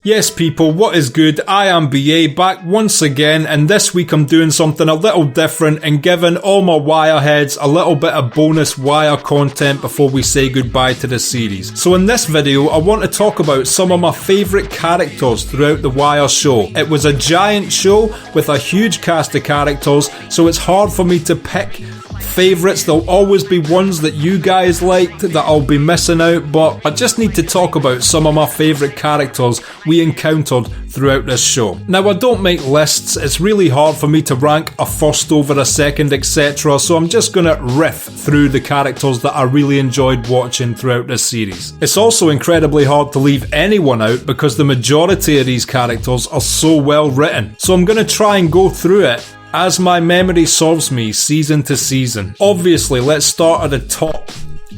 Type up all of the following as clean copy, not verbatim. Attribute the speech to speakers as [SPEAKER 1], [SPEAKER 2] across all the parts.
[SPEAKER 1] Yes people, what is good? I am BA back once again, and this week I'm doing something a little different and giving all my Wireheads a little bit of bonus Wire content before we say goodbye to the series. So in this video I want to talk about some of my favourite characters throughout the Wire show. It was a giant show with a huge cast of characters, so it's hard for me to pick favourites. There'll always be ones that you guys liked that I'll be missing out, but I just need to talk about some of my favourite characters we encountered throughout this show. Now I don't make lists, it's really hard for me to rank a first over a second etc, so I'm just gonna riff through the characters that I really enjoyed watching throughout this series. It's also incredibly hard to leave anyone out because the majority of these characters are so well written, so I'm gonna try and go through it as my memory serves me season to season. Obviously, let's start at the top.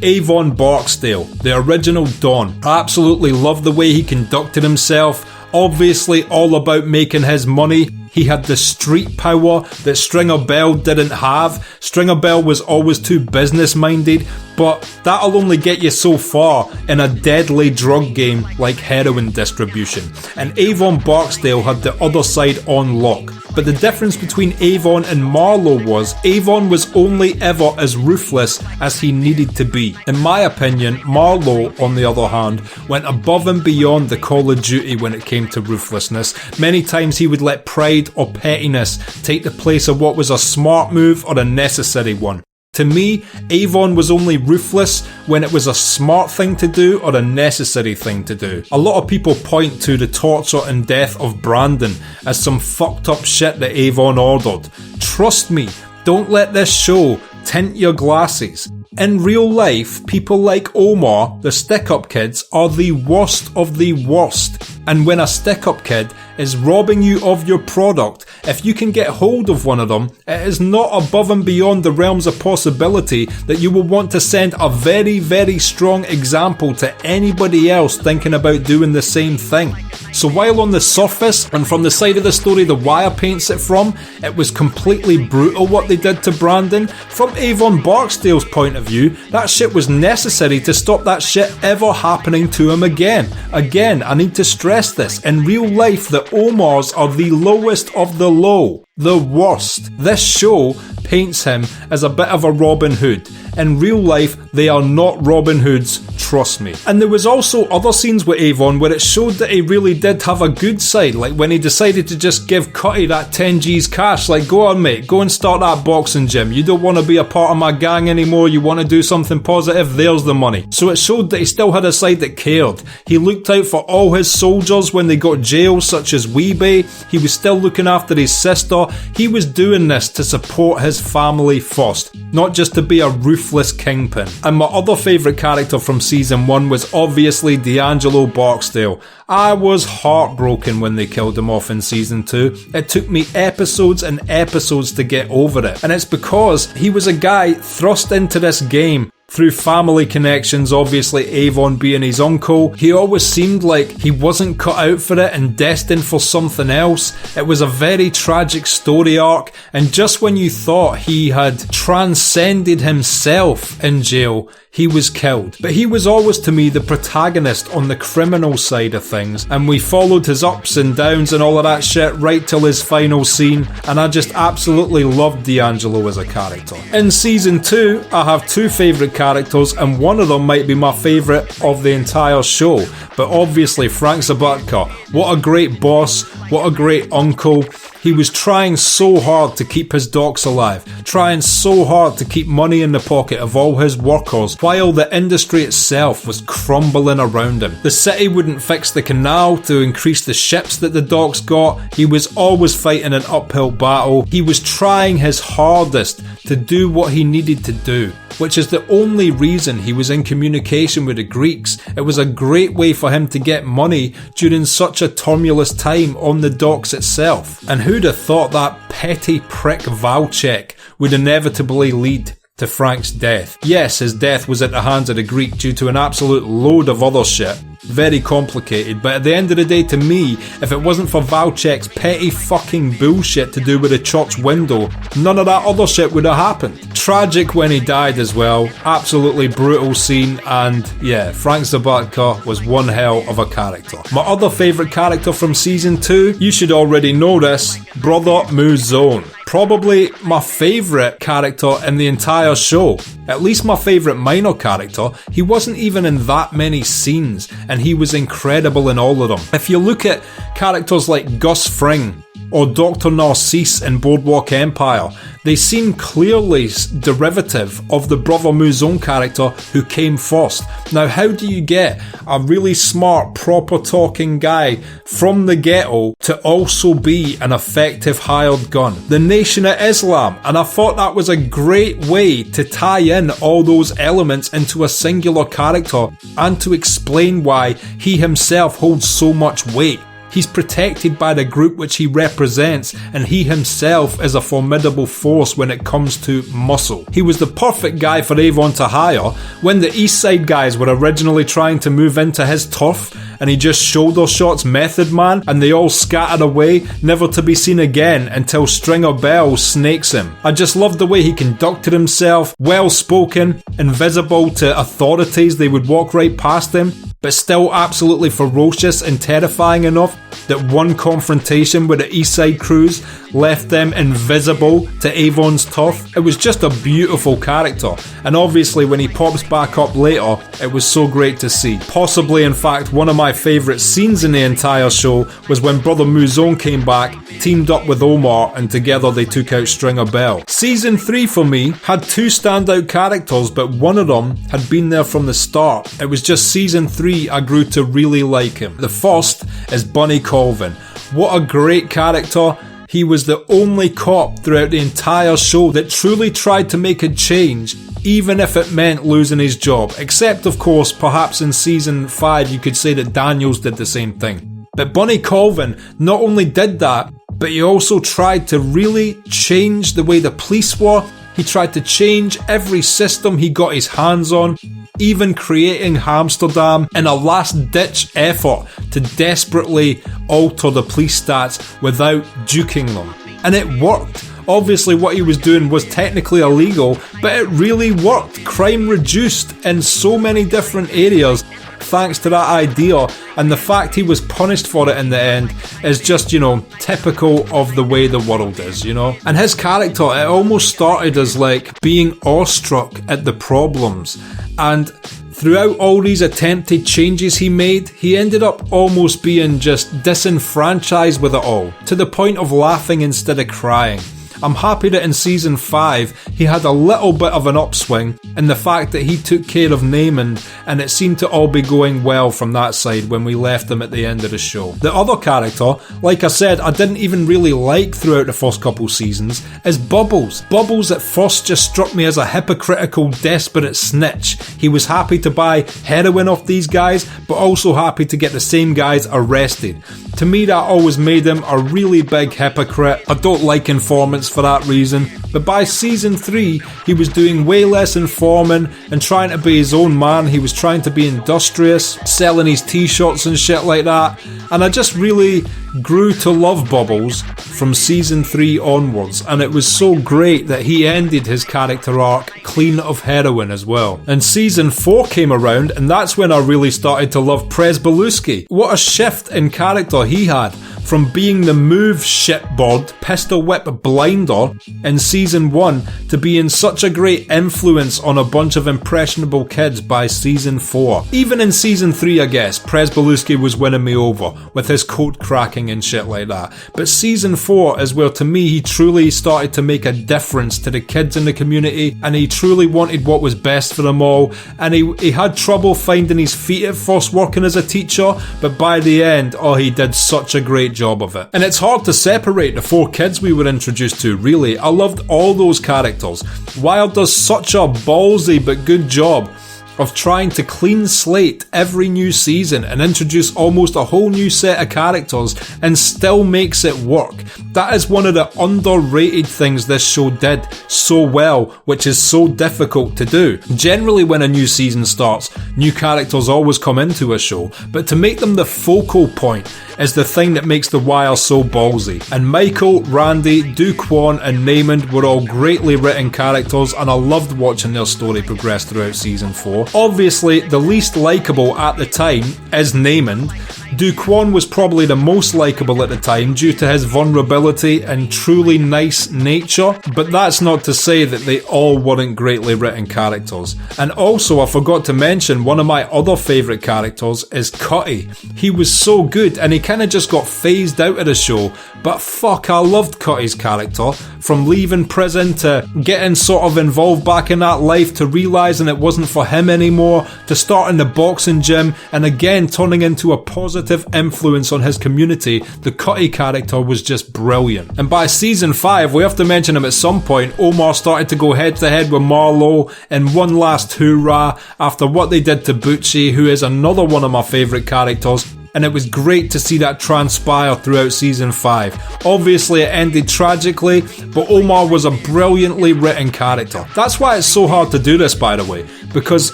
[SPEAKER 1] Avon Barksdale, the original Don. I absolutely love the way he conducted himself. Obviously all about making his money. He had the street power that Stringer Bell didn't have. Stringer Bell was always too business minded, but that'll only get you so far in a deadly drug game like heroin distribution. And Avon Barksdale had the other side on lock. But the difference between Avon and Marlo was Avon was only ever as ruthless as he needed to be. In my opinion, Marlo, on the other hand, went above and beyond the Call of Duty when it came to ruthlessness. Many times he would let pride or pettiness take the place of what was a smart move or a necessary one. To me, Avon was only ruthless when it was a smart thing to do or a necessary thing to do. A lot of people point to the torture and death of Brandon as some fucked up shit that Avon ordered. Trust me, don't let this show tint your glasses. In real life, people like Omar, the stick-up kids, are the worst of the worst. And when a stick-up kid is robbing you of your product, if you can get hold of one of them, it is not above and beyond the realms of possibility that you will want to send a very, very strong example to anybody else thinking about doing the same thing. So while on the surface, and from the side of the story The Wire paints it from, it was completely brutal what they did to Brandon, from Avon Barksdale's point of view, that shit was necessary to stop that shit ever happening to him again. Again, I need to stress this, in real life the Omars are the lowest of the low. The worst. This show paints him as a bit of a Robin Hood. In real life, they are not Robin Hoods, trust me. And there was also other scenes with Avon where it showed that he really did have a good side, like when he decided to just give Cutty that 10 G's cash, like go on mate, go and start that boxing gym. You don't want to be a part of my gang anymore, you want to do something positive, there's the money. So it showed that he still had a side that cared. He looked out for all his soldiers when they got jailed, such as Weebay. He was still looking after his sister. He was doing this to support his family first, not just to be a ruthless kingpin. And my other favourite character from season 1 was obviously D'Angelo Barksdale. I was heartbroken when they killed him off in season 2. It took me episodes and episodes to get over it. And it's because he was a guy thrust into this game through family connections, obviously Avon being his uncle. He always seemed like he wasn't cut out for it and destined for something else. It was a very tragic story arc, and just when you thought he had transcended himself in jail, he was killed. But he was always to me the protagonist on the criminal side of things, and we followed his ups and downs and all of that shit right till his final scene, and I just absolutely loved D'Angelo as a character. In season 2, I have two favourite characters, and one of them might be my favourite of the entire show, but obviously Frank Zabatka. What a great boss, what a great uncle. He was trying so hard to keep his docs alive, trying so hard to keep money in the pocket of all his workers, while the industry itself was crumbling around him. The city wouldn't fix the canal to increase the ships that the docks got. He was always fighting an uphill battle. He was trying his hardest to do what he needed to do, which is the only reason he was in communication with the Greeks. It was a great way for him to get money during such a tumultuous time on the docks itself. And who'd have thought that petty prick Valchek would inevitably lead to Frank's death? Yes, his death was at the hands of the Greek due to an absolute load of other shit, very complicated, but at the end of the day, to me, if it wasn't for Valchek's petty fucking bullshit to do with the church window, none of that other shit would have happened. Tragic when he died as well, absolutely brutal scene, and yeah, Frank Zabatka was one hell of a character. My other favourite character from Season 2, you should already know this, Brother Muzone. Probably my favourite character in the entire show. At least my favourite minor character. He wasn't even in that many scenes, and he was incredible in all of them. If you look at characters like Gus Fring or Dr. Narcisse in Boardwalk Empire, they seem clearly derivative of the Brother Muzone character who came first. Now, how do you get a really smart, proper talking guy from the ghetto to also be an effective hired gun? The Nation of Islam, and I thought that was a great way to tie in all those elements into a singular character and to explain why he himself holds so much weight. He's protected by the group which he represents, and he himself is a formidable force when it comes to muscle. He was the perfect guy for Avon to hire when the Eastside guys were originally trying to move into his turf, and he just shoulder shots Method Man, and they all scattered away, never to be seen again until Stringer Bell snakes him. I just loved the way he conducted himself, well spoken, invisible to authorities, they would walk right past him, but still absolutely ferocious and terrifying enough that one confrontation with the Eastside crews left them invisible to Avon's turf. It was just a beautiful character, and obviously when he pops back up later, it was so great to see. Possibly, in fact, one of my favourite scenes in the entire show was when Brother Muzone came back, teamed up with Omar, and together they took out Stringer Bell. Season 3 for me had two standout characters, but one of them had been there from the start. It was just Season 3 I grew to really like him. The first is Bunny Colvin. What a great character. He was the only cop throughout the entire show that truly tried to make a change, even if it meant losing his job. Except, of course, perhaps in Season 5 you could say that Daniels did the same thing. But Bunny Colvin not only did that, but he also tried to really change the way the police were. He tried to change every system he got his hands on, even creating Hamsterdam in a last-ditch effort to desperately alter the police stats without juking them. And it worked. Obviously what he was doing was technically illegal, but it really worked. Crime reduced in so many different areas thanks to that idea, and the fact he was punished for it in the end is just, typical of the way the world is, And his character, it almost started as like being awestruck at the problems, and throughout all these attempted changes he made, he ended up almost being just disenfranchised with it all, to the point of laughing instead of crying. I'm happy that in Season 5 he had a little bit of an upswing in the fact that he took care of Namond, and it seemed to all be going well from that side when we left him at the end of the show. The other character, like I said, I didn't even really like throughout the first couple seasons, is Bubbles. Bubbles at first just struck me as a hypocritical, desperate snitch. He was happy to buy heroin off these guys, but also happy to get the same guys arrested. To me, that always made him a really big hypocrite. I don't like informants for that reason, but by Season 3 he was doing way less informing and trying to be his own man. He was trying to be industrious, selling his t-shirts and shit like that, and I just really grew to love Bubbles from Season 3 onwards, and it was so great that he ended his character arc clean of heroin as well. And Season 4 came around, and that's when I really started to love Prez Belusky. What a shift in character he had, from being the move shitbird, pistol whip blinder in Season 1 to being such a great influence on a bunch of impressionable kids by Season 4. Even in Season 3, I guess, Prez Belusky was winning me over with his code cracking and shit like that. But Season 4 is where, to me, he truly started to make a difference to the kids in the community, and he truly wanted what was best for them all, and he had trouble finding his feet at first working as a teacher, but by the end, he did such a great job of it. And it's hard to separate the four kids we were introduced to, really. I loved all those characters. Wilde does such a ballsy but good job of trying to clean slate every new season and introduce almost a whole new set of characters and still makes it work. That is one of the underrated things this show did so well, which is so difficult to do. Generally when a new season starts, new characters always come into a show, but to make them the focal point is the thing that makes The Wire so ballsy. And Michael, Randy, Duquan and Namond were all greatly written characters, and I loved watching their story progress throughout season 4. Obviously, the least likeable at the time is Namond. Duquan was probably the most likeable at the time due to his vulnerability and truly nice nature, but that's not to say that they all weren't greatly written characters. And also, I forgot to mention, one of my other favourite characters is Cutty. He was so good and he kind of just got phased out of the show, but fuck, I loved Cutty's character. From leaving prison to getting sort of involved back in that life to realising it wasn't for him anymore, to starting the boxing gym and again turning into a positive influence on his community, the Cutty character was just brilliant. And by season 5, we have to mention him at some point, Omar started to go head to head with Marlo in one last hoorah after what they did to Butchie, who is another one of my favourite characters. And it was great to see that transpire throughout season 5. Obviously it ended tragically, but Omar was a brilliantly written character. That's why it's so hard to do this, by the way, because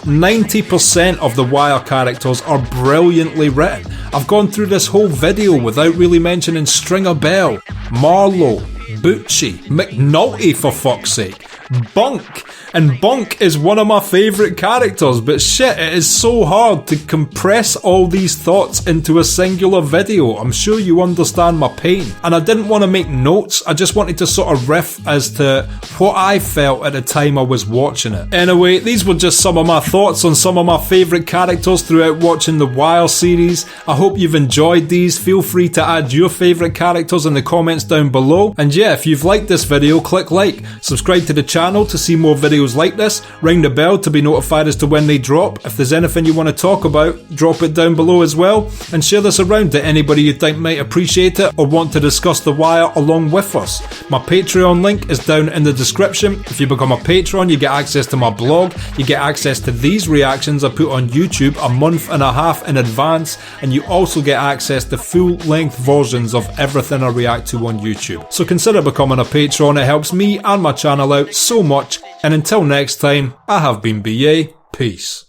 [SPEAKER 1] 90% of the Wire characters are brilliantly written. I've gone through this whole video without really mentioning Stringer Bell, Marlo, Butchie, McNulty for fuck's sake, Bunk. And Bunk is one of my favourite characters, but shit, it is so hard to compress all these thoughts into a singular video. I'm sure you understand my pain. And I didn't want to make notes, I just wanted to sort of riff as to what I felt at the time I was watching it. Anyway, these were just some of my thoughts on some of my favourite characters throughout watching the Wire series. I hope you've enjoyed these. Feel free to add your favourite characters in the comments down below. And yeah, if you've liked this video, click like. Subscribe to the channel to see more videos like this, ring the bell to be notified as to when they drop. If there's anything you want to talk about, drop it down below as well, and share this around to anybody you think might appreciate it or want to discuss The Wire along with us. My Patreon link is down in the description. If you become a patron, you get access to my blog, you get access to these reactions I put on YouTube a month and a half in advance, and you also get access to full-length versions of everything I react to on YouTube. So consider becoming a patron, it helps me and my channel out so much. And until next time, I have been BA, peace.